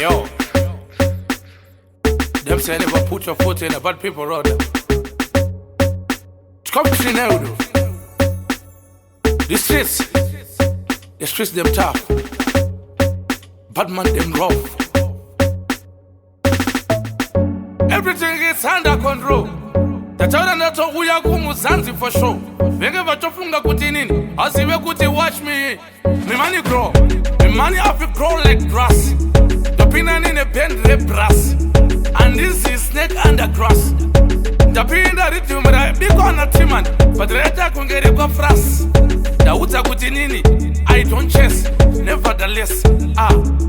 yo. Them say never put your foot in a bad people road. Come to ZimKhaled. The streets them tough. Bad man them rough. Everything is under control. Tataura nato uya kumuzanzi for sure. Venge vatofunga kuti nini. Asiwe kuti watch me. Me money grow. Me money have to grow like grass. Tapina nini bend le brass. And this is snake under grass. Tapinda rhythm ra big on a timan. But reta kungere kwa fras. Dauta kuti nini. I don't chase. Nevertheless.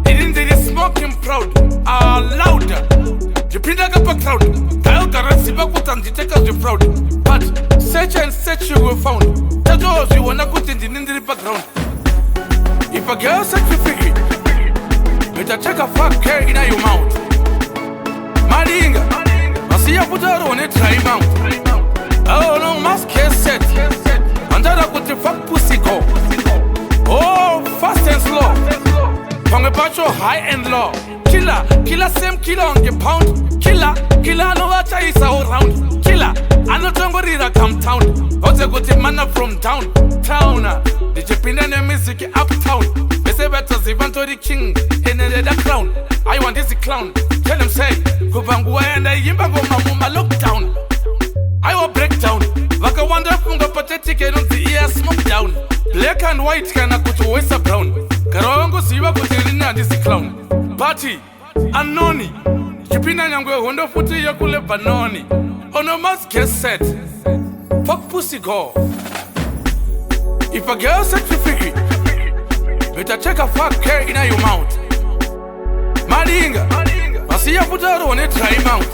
It in the smoking proud. Louder. Jipinda kapa crowd. Tayo karasiba kutanditeka you proud. But search and search you will found. Tajo you wanna put in the background. If a girl search you figure, better check a fuck care in your mouth. Madinga, I see you put her on a try mount. Oh no, mask case set. And that I put the fuck pussy go. Oh, fast and slow. From a batch of high and low. Killer, same killer on the pound. Killer, no watcha is all round. Killer, I know somebody that come town. What's a good man from town? The Japan music uptown. They say better even to the king in the crown. I want this clown. Tell them say, Kubangua and I yimbago mamuma lockdown. I will break down. Like a wonderful pathetic and on the ear smoke down. Black and white can I put to waste a brown. Karongo siwa kutirina this clown. Party, Anoni, Kipina Yangwe, Hondo Futi Yakule Banoni. Ono must get set. Fuck pussy go. If a girl set you figure, better check a fuck care in your mouth. Madinga, I see you put her on a try mount.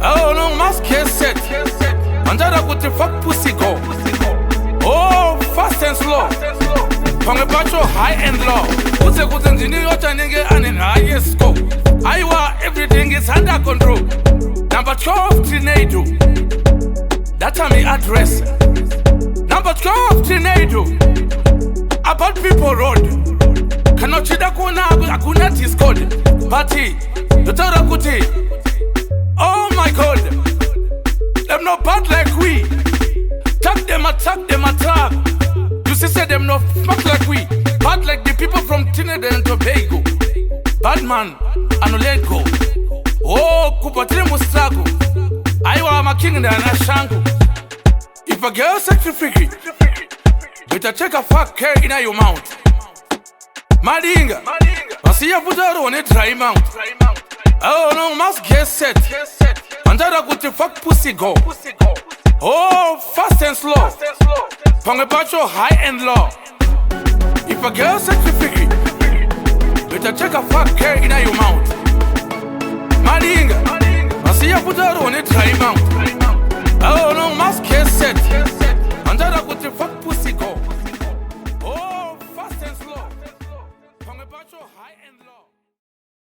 Oh no, must get set. And that I put the fuck pussy go. Oh, fast and slow. From a batch of high and low. Who's a good engineer and in highest scope? Everything is under control. Number 12, Trinado. That's my address. Number 12, Trinado. About people road. Cannot chida kuna akuna discord. Party. Dotora kuti. Oh my God. Them no bad like we. Attack them, attack. You say them no fuck like we. Bad like the people from Trinidad and Tobago. Bad man, I no let go. Oh, kupatire mustrago. I am a king and a shango. If a girl sex you freaky, better check a fuck care in your mouth. Madinga, I see you put her on a try mount. Oh no, must get set. And that I go to fuck pussy go. Oh, fast and slow. From a batch of high and low. If a girl sex you freaky, better check a fuck care in your mouth. Madinga, I see you put her on a try mount. Oh no, must get set.